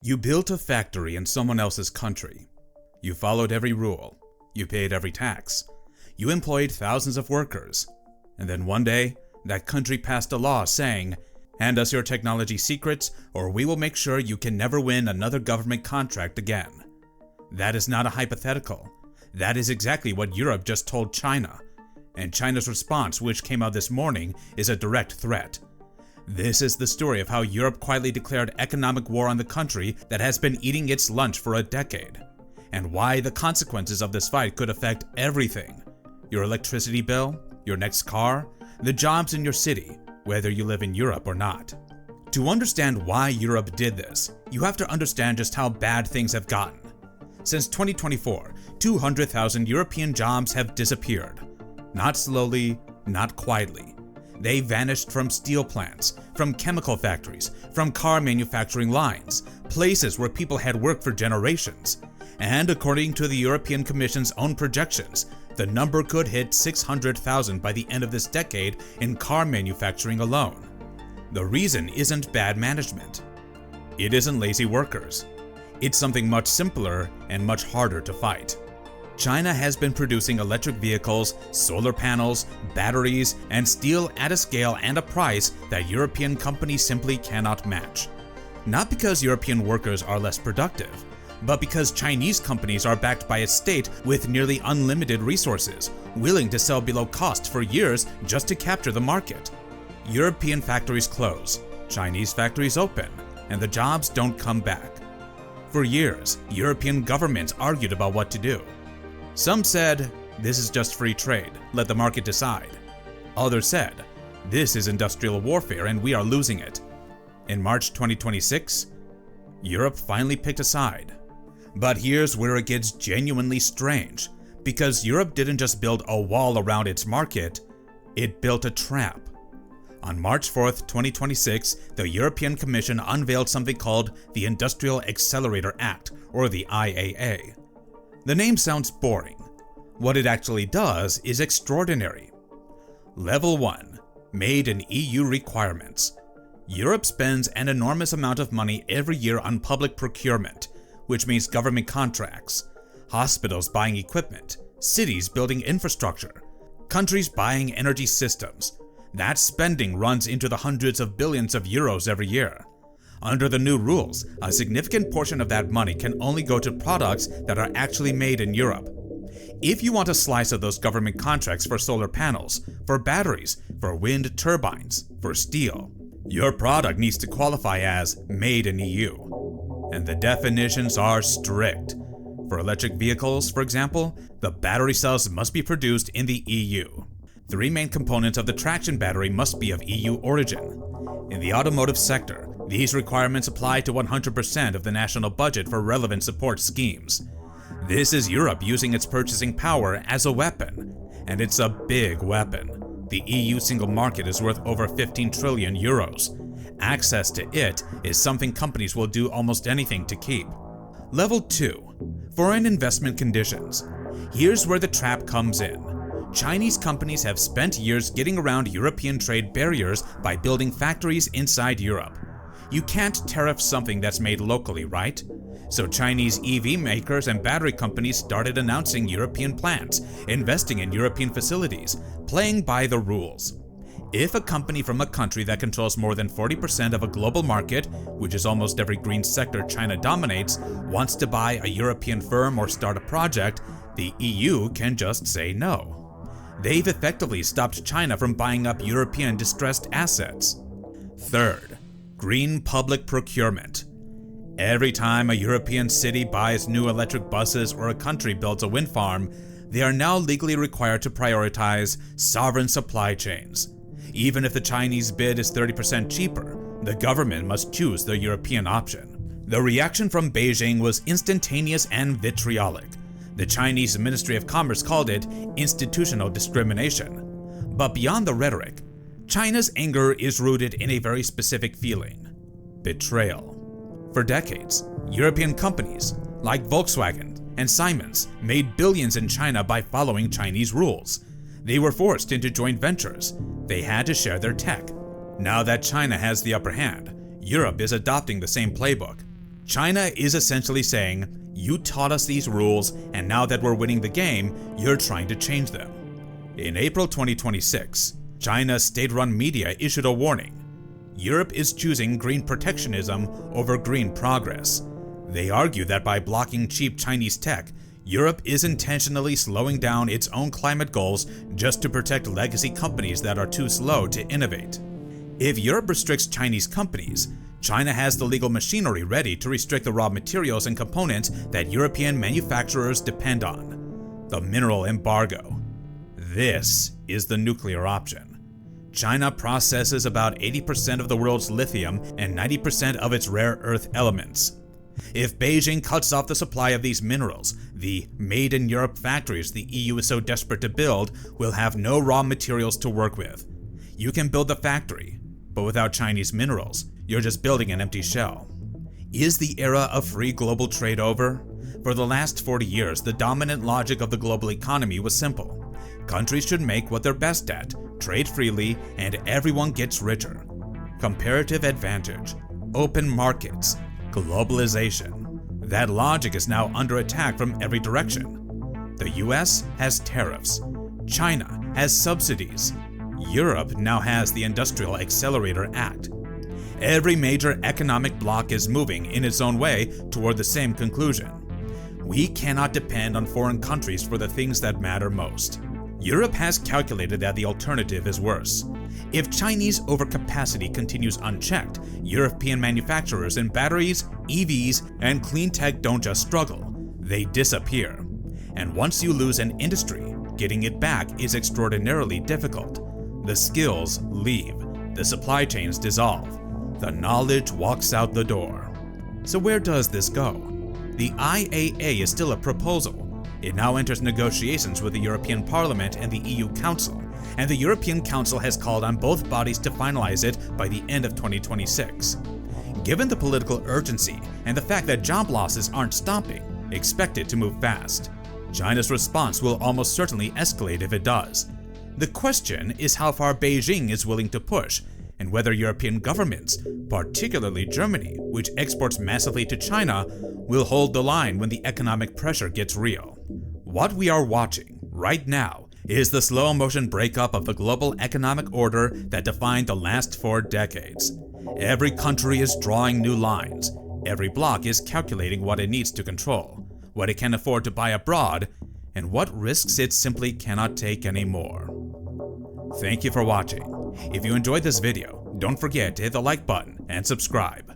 You built a factory in someone else's country. You followed every rule. You paid every tax. You employed thousands of workers. And then one day, that country passed a law saying, "Hand us your technology secrets, or we will make sure you can never win another government contract again." That is not a hypothetical. That is exactly what Europe just told China. And China's response, which came out this morning, is a direct threat. This is the story of how Europe quietly declared economic war on the country that has been eating its lunch for a decade, and why the consequences of this fight could affect everything: your electricity bill, your next car, the jobs in your city, whether you live in Europe or not. To understand why Europe did this, you have to understand just how bad things have gotten. Since 2024, 200,000 European jobs have disappeared. Not slowly, not quietly. They vanished from steel plants, from chemical factories, from car manufacturing lines, places where people had worked for generations. And according to the European Commission's own projections, the number could hit 600,000 by the end of this decade in car manufacturing alone. The reason isn't bad management. It isn't lazy workers. It's something much simpler and much harder to fight. China has been producing electric vehicles, solar panels, batteries, and steel at a scale and a price that European companies simply cannot match. Not because European workers are less productive, but because Chinese companies are backed by a state with nearly unlimited resources, willing to sell below cost for years just to capture the market. European factories close, Chinese factories open, and the jobs don't come back. For years, European governments argued about what to do. Some said, "This is just free trade, let the market decide." Others said, "This is industrial warfare and we are losing it." In March 2026, Europe finally picked a side. But here's where it gets genuinely strange, because Europe didn't just build a wall around its market, it built a trap. On March 4th, 2026, the European Commission unveiled something called the Industrial Accelerator Act, or the IAA. The name sounds boring. What it actually does is extraordinary. Level 1. Made in EU requirements. Europe spends an enormous amount of money every year on public procurement, which means government contracts, hospitals buying equipment, cities building infrastructure, countries buying energy systems. That spending runs into the hundreds of billions of euros every year. Under the new rules, a significant portion of that money can only go to products that are actually made in Europe. If you want a slice of those government contracts for solar panels, for batteries, for wind turbines, for steel, your product needs to qualify as made in EU. And the definitions are strict. For electric vehicles, for example, the battery cells must be produced in the EU. 3 main components of the traction battery must be of EU origin. In the automotive sector, these requirements apply to 100% of the national budget for relevant support schemes. This is Europe using its purchasing power as a weapon, and it's a big weapon. The EU single market is worth over 15 trillion euros. Access to it is something companies will do almost anything to keep. Level 2. Foreign investment conditions. Here's where the trap comes in. Chinese companies have spent years getting around European trade barriers by building factories inside Europe. You can't tariff something that's made locally, right? So Chinese EV makers and battery companies started announcing European plants, investing in European facilities, playing by the rules. If a company from a country that controls more than 40% of a global market, which is almost every green sector China dominates, wants to buy a European firm or start a project, the EU can just say no. They've effectively stopped China from buying up European distressed assets. Third, green public procurement. Every time a European city buys new electric buses or a country builds a wind farm, they are now legally required to prioritize sovereign supply chains. Even if the Chinese bid is 30% cheaper, the government must choose the European option. The reaction from Beijing was instantaneous and vitriolic. The Chinese Ministry of Commerce called it institutional discrimination. But beyond the rhetoric, China's anger is rooted in a very specific feeling: betrayal. For decades, European companies like Volkswagen and Siemens made billions in China by following Chinese rules. They were forced into joint ventures. They had to share their tech. Now that China has the upper hand, Europe is adopting the same playbook. China is essentially saying, you taught us these rules, and now that we're winning the game, you're trying to change them. In April 2026, China's state-run media issued a warning. Europe is choosing green protectionism over green progress. They argue that by blocking cheap Chinese tech, Europe is intentionally slowing down its own climate goals just to protect legacy companies that are too slow to innovate. If Europe restricts Chinese companies, China has the legal machinery ready to restrict the raw materials and components that European manufacturers depend on. The mineral embargo. This is the nuclear option. China processes about 80% of the world's lithium and 90% of its rare earth elements. If Beijing cuts off the supply of these minerals, the Made in Europe factories the EU is so desperate to build will have no raw materials to work with. You can build the factory, but without Chinese minerals, you're just building an empty shell. Is the era of free global trade over? For the last 40 years, the dominant logic of the global economy was simple. Countries should make what they're best at, trade freely, and everyone gets richer. Comparative advantage, open markets, globalization. That logic is now under attack from every direction. The US has tariffs. China has subsidies. Europe now has the Industrial Accelerator Act. Every major economic bloc is moving in its own way toward the same conclusion. We cannot depend on foreign countries for the things that matter most. Europe has calculated that the alternative is worse. If Chinese overcapacity continues unchecked, European manufacturers in batteries, EVs, and clean tech don't just struggle, they disappear. And once you lose an industry, getting it back is extraordinarily difficult. The skills leave, the supply chains dissolve, the knowledge walks out the door. So where does this go? The IAA is still a proposal. It now enters negotiations with the European Parliament and the EU Council, and the European Council has called on both bodies to finalize it by the end of 2026. Given the political urgency and the fact that job losses aren't stopping, expect it to move fast. China's response will almost certainly escalate if it does. The question is how far Beijing is willing to push, and whether European governments, particularly Germany, which exports massively to China, will hold the line when the economic pressure gets real. What we are watching right now is the slow-motion breakup of the global economic order that defined the last 4 decades. Every country is drawing new lines. Every bloc is calculating what it needs to control, what it can afford to buy abroad, and what risks it simply cannot take anymore. Thank you for watching. If you enjoyed this video, don't forget to hit the like button and subscribe.